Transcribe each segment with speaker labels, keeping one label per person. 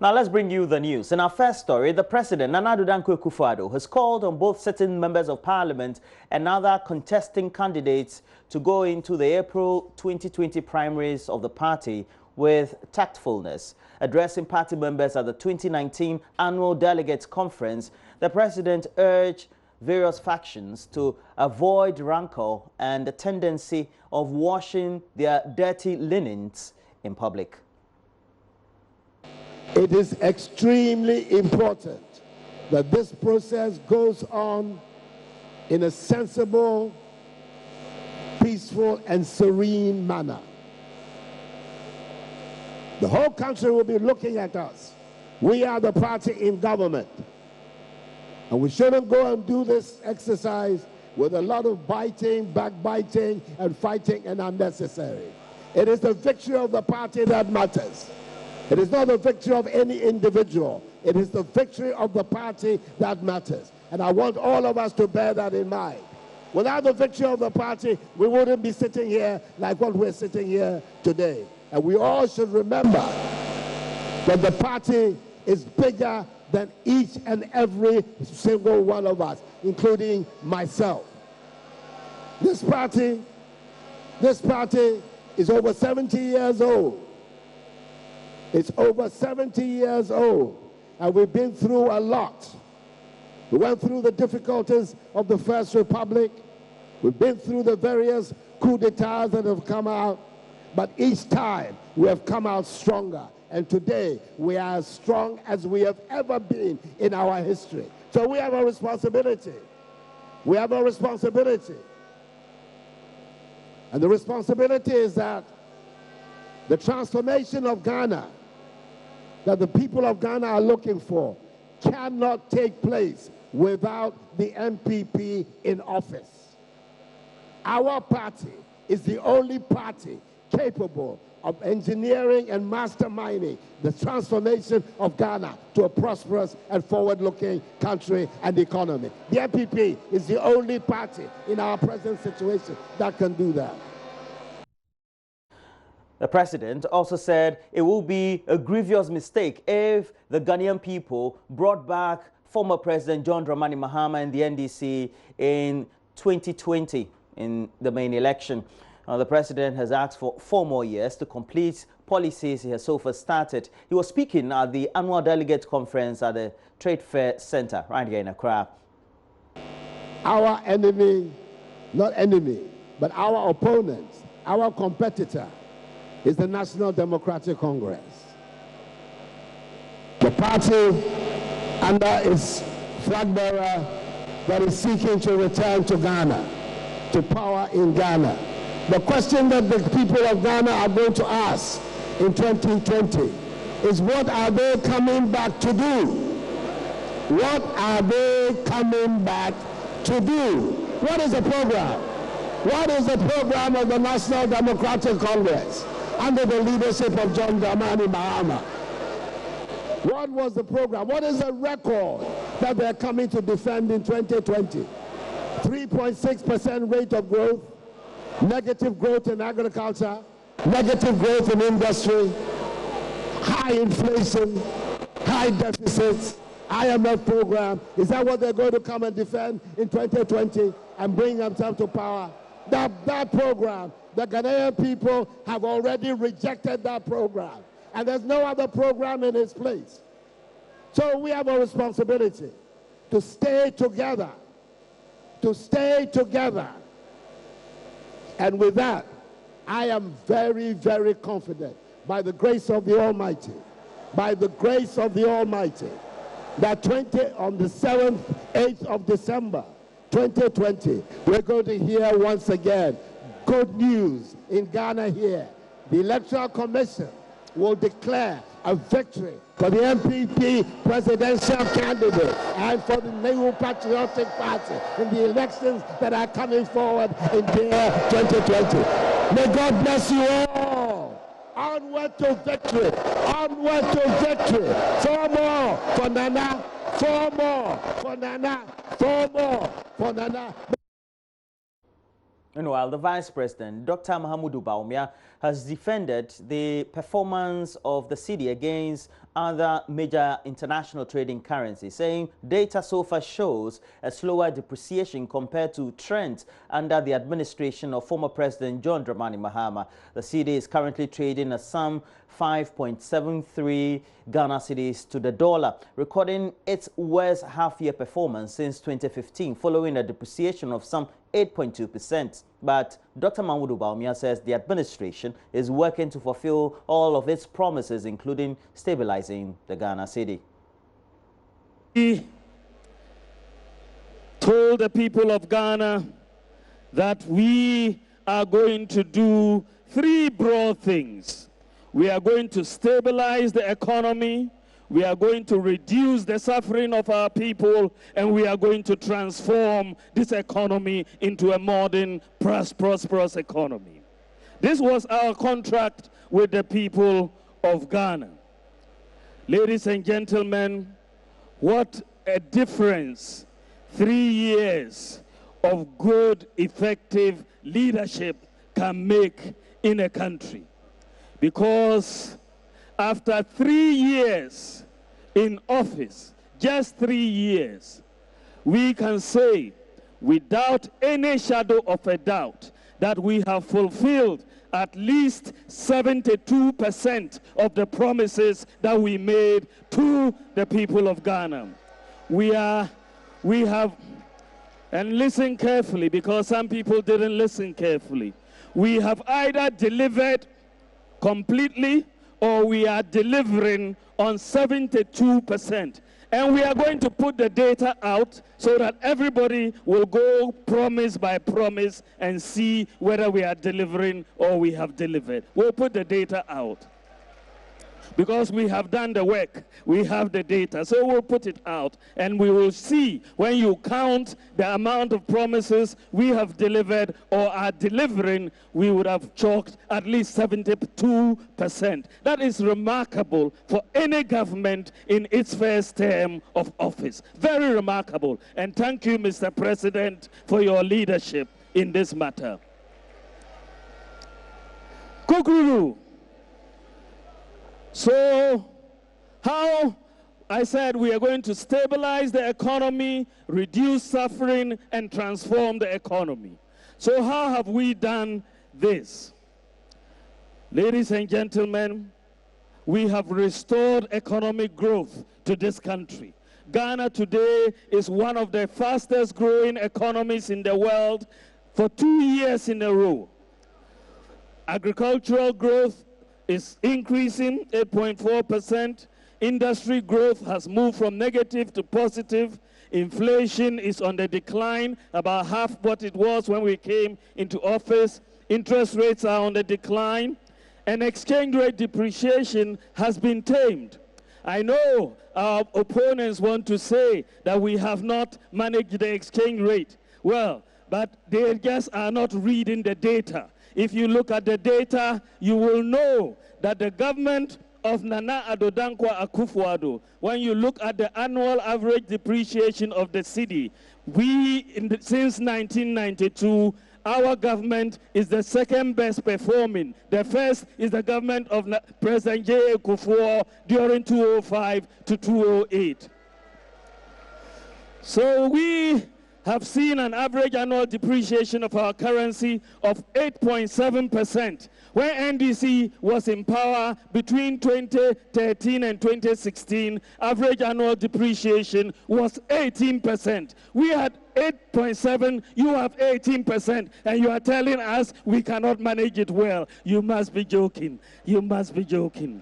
Speaker 1: Now let's bring you the news. In our first story, the President, Nana Addo Dankwa Akufo-Addo, has called on both sitting members of Parliament and other contesting candidates to go into the April 2020 primaries of the party with tactfulness. Addressing party members at the 2019 Annual Delegates Conference, the President urged various factions to avoid rancor and the tendency of washing their dirty linens in public.
Speaker 2: It is extremely important that this process goes on in a sensible, peaceful, and serene manner. The whole country will be looking at us. We are the party in government. And we shouldn't go and do this exercise with a lot of biting, backbiting, and fighting and unnecessary. It is the victory of the party that matters. It is not the victory of any individual. It is the victory of the party that matters. And I want all of us to bear that in mind. Without the victory of the party, we wouldn't be sitting here like what we're sitting here today. And we all should remember that the party is bigger than each and every single one of us, including myself. This party is over 70 years old. It's over 70 years old, and we've been through a lot. We went through the difficulties of the First Republic. We've been through the various coups d'etats that have come out, but each time we have come out stronger. And today, we are as strong as we have ever been in our history. So we have a responsibility. We have a responsibility. And the responsibility is that the transformation of Ghana that the people of Ghana are looking for cannot take place without the MPP in office. Our party is the only party capable of engineering and masterminding the transformation of Ghana to a prosperous and forward-looking country and economy. The MPP is the only party in our present situation that can do that.
Speaker 1: The President also said it will be a grievous mistake if the Ghanaian people brought back former President John Dramani Mahama and the NDC in 2020 in the main election. The President has asked for 4 more years to complete policies he has so far started. He was speaking at the Annual Delegate Conference at the Trade Fair Center right here in Accra.
Speaker 2: Our enemy, not enemy, but our opponent, our competitor, is the National Democratic Congress. The party under its flag bearer that is seeking to return to Ghana, to power in Ghana. The question that the people of Ghana are going to ask in 2020 is, what are they coming back to do? What are they coming back to do? What is the program? What is the program of the National Democratic Congress under the leadership of John Dramani Mahama? What was the program? What is the record that they're coming to defend in 2020? 3.6% rate of growth, negative growth in agriculture, negative growth in industry, high inflation, high deficits, IMF program. Is that what they're going to come and defend in 2020 and bring themselves to power? That program, the Ghanaian people have already rejected that program. And there's no other program in its place. So we have a responsibility to stay together. To stay together. And with that, I am very, very confident, by the grace of the Almighty, that on the 7th, 8th of December, 2020, we're going to hear once again good news in Ghana here. The Electoral Commission will declare a victory for the MPP presidential candidate and for the New Patriotic Party in the elections that are coming forward in the year 2020. May God bless you all. Onward to victory. Onward to victory. 4 more for Nana. 4 more for Nana. 4 more for Nana.
Speaker 1: Meanwhile, the Vice President, Dr. Mahamudu Bawumia, has defended the performance of the cedi against other major international trading currencies, saying data so far shows a slower depreciation compared to trends under the administration of former President John Dramani Mahama. The cedi is currently trading at some 5.73 Ghana cedis to the dollar, recording its worst half-year performance since 2015, following a depreciation of some 8.2%. But Dr. Mahamudu Bawumia says the administration is working to fulfill all of its promises, including stabilizing the Ghana cedi.
Speaker 3: He told the people of Ghana that we are going to do three broad things. We are going to stabilize the economy, we are going to reduce the suffering of our people, and we are going to transform this economy into a modern, prosperous economy. This was our contract with the people of Ghana. Ladies and gentlemen, what a difference 3 years of good, effective leadership can make in a country. Because after 3 years in office, just 3 years, we can say without any shadow of a doubt that we have fulfilled at least 72% of the promises that we made to the people of Ghana. We have, and listen carefully, because some people didn't listen carefully. We have either delivered completely or we are delivering on 72%. And we are going to put the data out so that everybody will go promise by promise and see whether we are delivering or we have delivered. We'll put the data out. Because we have done the work, we have the data, so we'll put it out and we will see when you count the amount of promises we have delivered or are delivering, we would have chalked at least 72%. That is remarkable for any government in its first term of office. Very remarkable. And thank you, Mr. President, for your leadership in this matter. Kukuru. So, how I said we are going to stabilize the economy, reduce suffering, and transform the economy. So how have we done this? Ladies and gentlemen, we have restored economic growth to this country. Ghana today is one of the fastest growing economies in the world for 2 years in a row. Agricultural growth is increasing 8.4%. Industry growth has moved from negative to positive. Inflation is on the decline, about half what it was when we came into office. Interest rates are on the decline, and exchange rate depreciation has been tamed. I know our opponents want to say that we have not managed the exchange rate. Well, but they just are not reading the data. If you look at the data, you will know that the government of Nana Addo Dankwa Akufo-Addo, when you look at the annual average depreciation of the cedi, since 1992, our government is the second best performing. The first is the government of President J.A. Kufuor during 2005 to 2008. So we have seen an average annual depreciation of our currency of 8.7%. When NDC was in power between 2013 and 2016, average annual depreciation was 18%. We had 8.7, you have 18%, and you are telling us we cannot manage it well. You must be joking. You must be joking.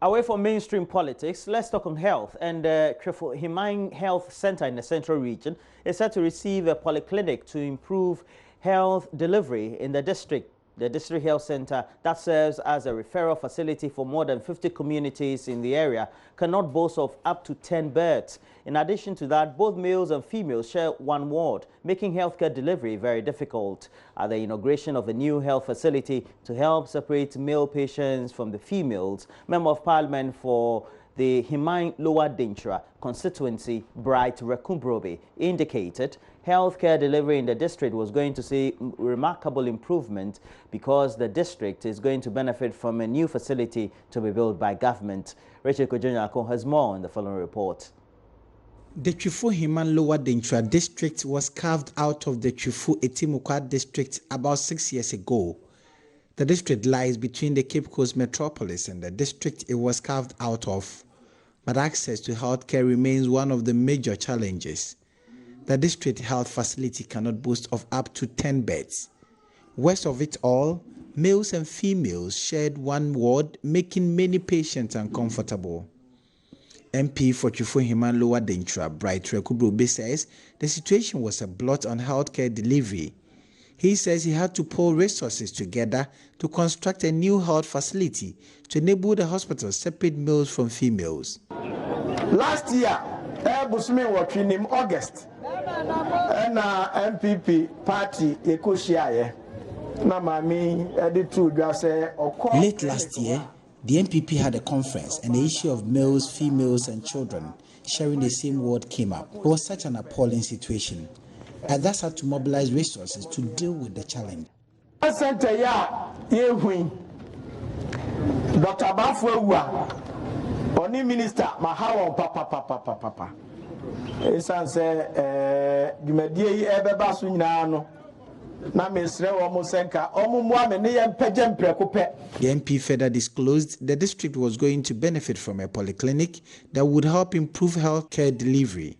Speaker 1: Away from mainstream politics, let's talk on health. And Himang Health Center in the Central Region is set to receive a polyclinic to improve health delivery in the district. The district health center that serves as a referral facility for more than 50 communities in the area cannot boast of up to 10 beds. In addition to that, both males and females share one ward, making healthcare delivery very difficult. At the inauguration of a new health facility to help separate male patients from the females, Member of Parliament for the Himan Lower Dintra constituency, Bright Rekumbrobe, indicated healthcare delivery in the district was going to see remarkable improvement because the district is going to benefit from a new facility to be built by government. Richard Kojonyako has more on the following report.
Speaker 4: The Twifo Himan Lower Dintra district was carved out of the Twifo Etimukwa district about 6 years ago. The district lies between the Cape Coast metropolis and the district it was carved out of, but access to healthcare remains one of the major challenges. The district health facility cannot boast of up to 10 beds. Worst of it all, males and females shared one ward, making many patients uncomfortable. MP for Twifo Himan Lower Dintra, Bright Rekumbrobe, says the situation was a blot on healthcare delivery. He says he had to pull resources together to construct a new health facility to enable the hospital separate males from females.
Speaker 2: Last year, Busumi was in August, and MPP party Ekoshiaye.
Speaker 4: Late last year, the MPP had a conference and the issue of males, females, and children sharing the same ward came up. It was such an appalling situation. I thus had to mobilize resources to deal with the challenge.
Speaker 2: Dr. Bafwewa, Oni Minister, Mahawon Papa. Esan say, Gumedie Ebebasu Nano. The
Speaker 4: MP further disclosed the district was going to benefit from a polyclinic that would help improve healthcare delivery.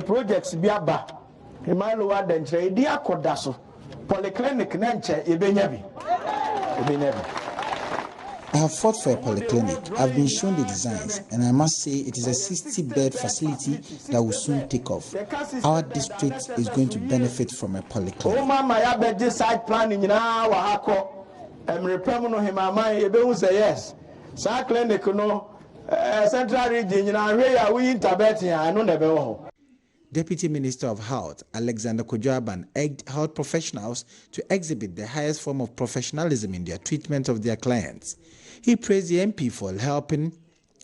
Speaker 2: Projects biaba Himan Lower Dintra idi akodaso polyclinic nanche ebenyabi.
Speaker 4: I have fought for a polyclinic. I've been shown the designs, and I must say it is a 60-bed facility that will soon take off. Our district is going to benefit from a polyclinic.
Speaker 2: Oh mama ya beji site planning na wa hako emrepem no himama ebehu say yes. Sa clinic no Central Region na we interbeting anu na be ho.
Speaker 4: Deputy Minister of Health, Alexander Kojoaban, egged health professionals to exhibit the highest form of professionalism in their treatment of their clients. He praised the MP for helping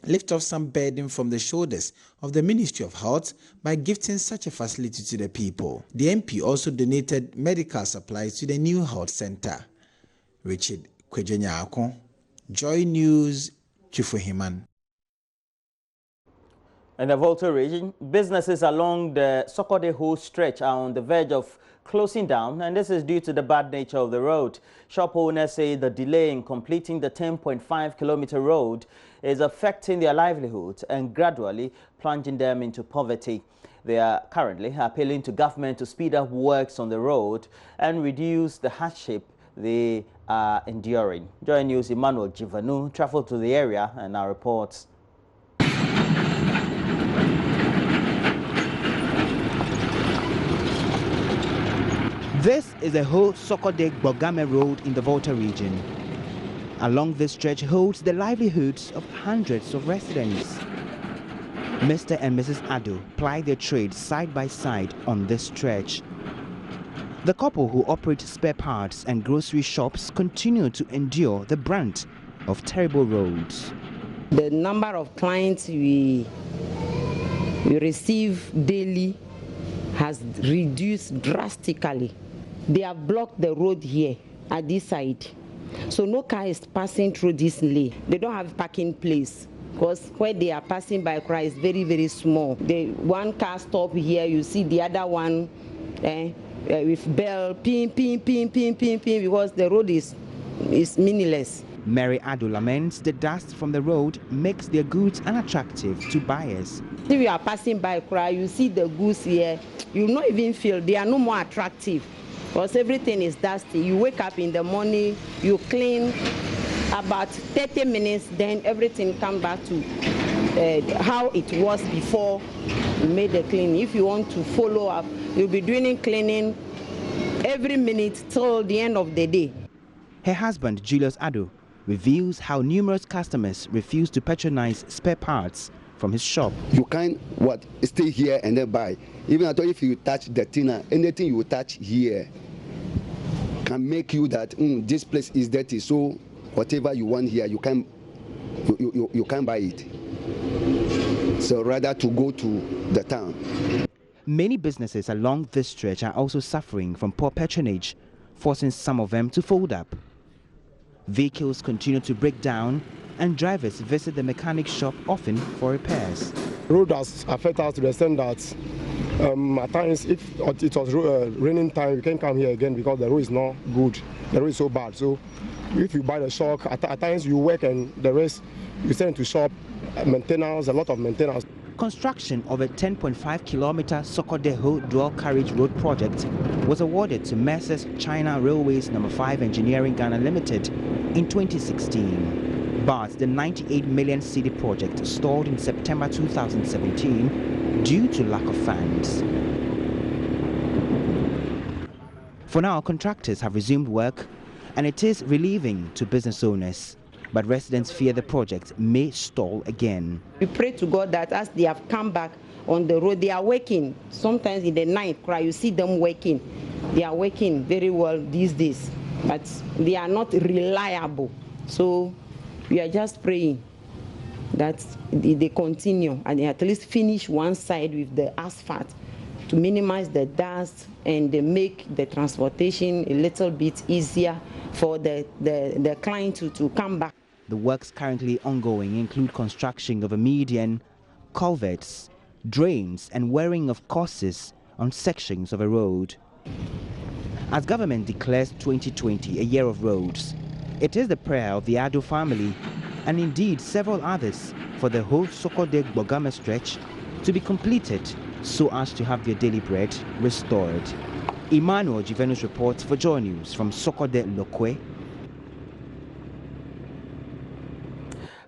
Speaker 4: lift off some burden from the shoulders of the Ministry of Health by gifting such a facility to the people. The MP also donated medical supplies to the new health center. Richard Kojonyako, Joy News, Twifo Himan.
Speaker 1: In the Volta Region, businesses along the Sakura stretch are on the verge of closing down, and this is due to the bad nature of the road. Shop owners say the delay in completing the 10.5-kilometer road is affecting their livelihood and gradually plunging them into poverty. They are currently appealing to government to speed up works on the road and reduce the hardship they are enduring. JoyNews Emmanuel Jivanu traveled to the area and now reports.
Speaker 5: This is the whole Sakura-Bogame road in the Volta region. Along this stretch holds the livelihoods of hundreds of residents. Mr. and Mrs. Ado ply their trade side by side on this stretch. The couple who operate spare parts and grocery shops continue to endure the brunt of terrible roads.
Speaker 6: The number of clients we receive daily has reduced drastically. They have blocked the road here at this side. So no car is passing through this lane. They don't have parking place because where they are passing by car is very, very small. The one car stop here, you see the other one with bell, ping, ping, ping, ping, ping, ping, because the road is meaningless.
Speaker 5: Mary Ado laments the dust from the road makes their goods unattractive to buyers.
Speaker 6: If you are passing by car, you see the goods here, you will not even feel they are no more attractive because everything is dusty. You wake up in the morning, you clean about 30 minutes, then everything comes back to how it was before you made the cleaning. If you want to follow up, you'll be doing cleaning every minute till the end of the day.
Speaker 5: Her husband, Julius Ado, reveals how numerous customers refuse to patronize spare parts from his shop.
Speaker 7: You can't stay here and then buy. Even if you touch the thing, anything you touch here can make you that this place is dirty. So whatever you want here, you can't buy it. So rather to go to the town.
Speaker 5: Many businesses along this stretch are also suffering from poor patronage, forcing some of them to fold up. Vehicles continue to break down and drivers visit the mechanic shop often for repairs.
Speaker 8: The road has affected us to the extent that at times if it was raining time, you can't come here again because the road is not good. The road is so bad. So if you buy the shock, at times you work and the rest you send to shop, maintenance, a lot of maintenance.
Speaker 5: Construction of a 10.5-kilometer Sakura dual carriage road project was awarded to Mercer's China Railways No. 5 Engineering Ghana Limited in 2016. But the 98 million cedi project stalled in September 2017 due to lack of funds. For now, contractors have resumed work and it is relieving to business owners. But residents fear the project may stall again.
Speaker 6: We pray to God that as they have come back on the road, they are working. Sometimes in the night, you see them working. They are working very well these days, but they are not reliable. So we are just praying that they continue and they at least finish one side with the asphalt to minimize the dust and they make the transportation a little bit easier for the client to come back.
Speaker 5: The works currently ongoing include construction of a median, culverts, drains and wearing of courses on sections of a road. As government declares 2020 a year of roads, it is the prayer of the Ado family and indeed several others for the whole Sakura stretch to be completed so as to have their daily bread restored. Emmanuel Jivenus reports for JoyNews from Sakura Lokwe.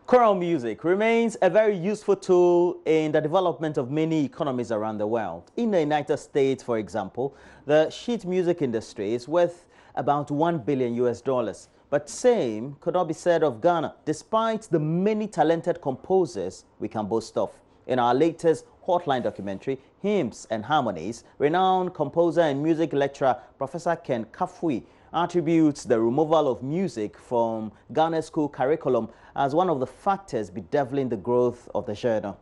Speaker 1: Choral music remains a very useful tool in the development of many economies around the world. In the United States, for example, the sheet music industry is worth about $1 billion. But same could not be said of Ghana, despite the many talented composers we can boast of. In our latest Hotline documentary, Hymns and Harmonies, renowned composer and music lecturer Professor Ken Kafui attributes the removal of music from Ghana's school curriculum as one of the factors bedeviling the growth of the genre.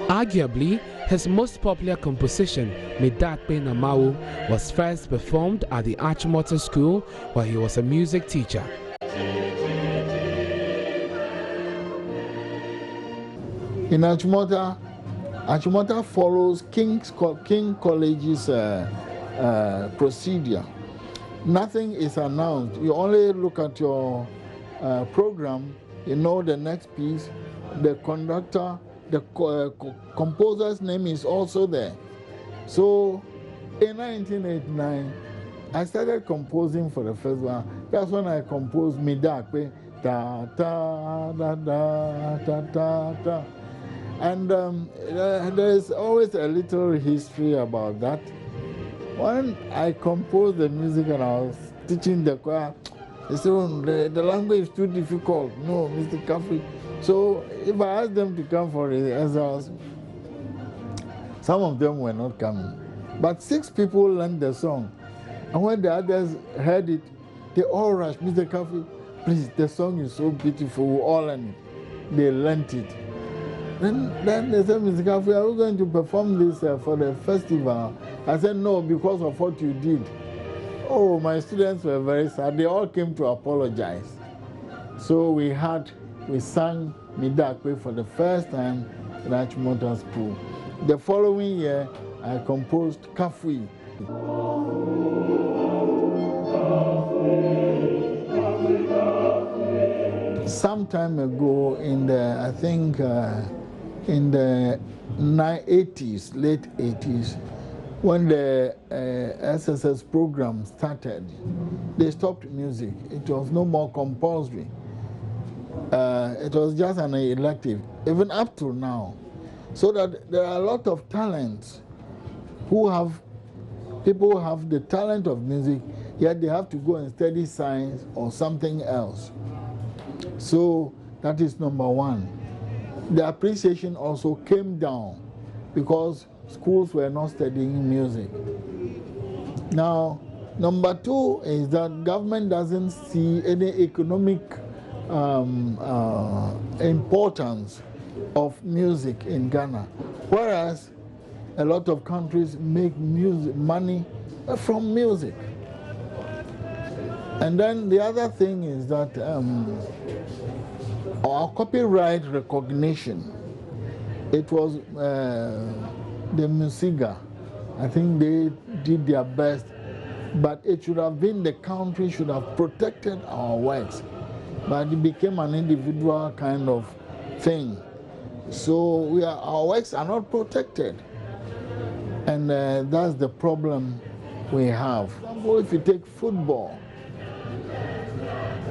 Speaker 9: Arguably, his most popular composition, Midakpe Namawu, was first performed at the Achimota School where he was a music teacher.
Speaker 2: In Achimota, Achimota follows King College's procedure. Nothing is announced. You only look at your program, you know the next piece, the conductor, the composer's name is also there. So in 1989, I started composing for the first one. That's when I composed Midakpe, ta ta da da ta ta ta. And there's always a little history about that. When I composed the music and I was teaching the choir, they said, oh, the language is too difficult. No, Mr. Kafui. So if I asked them to come for rehearsals, some of them were not coming. But 6 people learned the song. And when the others heard it, they all rushed. Mr. Kafui, please, the song is so beautiful, we all learn it. They learned it. Then they said, Mr. Kafui, are we going to perform this for the festival? I said, no, because of what you did. Oh, my students were very sad. They all came to apologize. So we sang Midakpe for the first time in Achimota School. The following year, I composed Kafui. Some time ago, in the, I think, in the 80s, late 80s, when the SSS program started, they stopped music. It was no more compulsory. It was just an elective.
Speaker 10: even up to now. So that there are a lot of talents people who have the talent of music, yet they have to go and study science or something else. So that is number one. The appreciation also came down because schools were not studying music. Now, number two is that government doesn't see any economic importance of music in Ghana, whereas a lot of countries make money from music. And then the other thing is that our copyright recognition, it was the Musiga. I think they did their best, but it should have been the country should have protected our works, but it became an individual kind of thing. So our works are not protected, and that's the problem we have. For example, if you take football,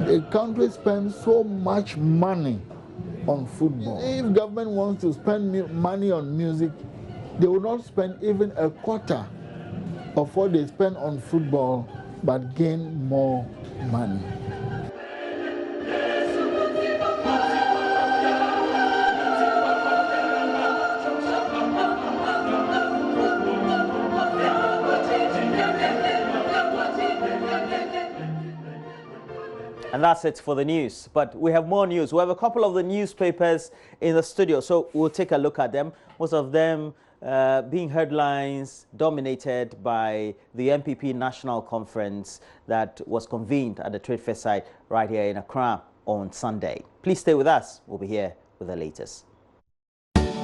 Speaker 10: the country spends so much money on football. If government wants to spend money on music, they will not spend even a quarter of what they spend on football, but gain more money.
Speaker 1: And that's it for the news. But we have more news. We have a couple of the newspapers in the studio, so we'll take a look at them. Most of them being headlines dominated by the MPP National Conference that was convened at the Trade Fair site right here in Accra on Sunday. Please stay with us. We'll be here with the latest.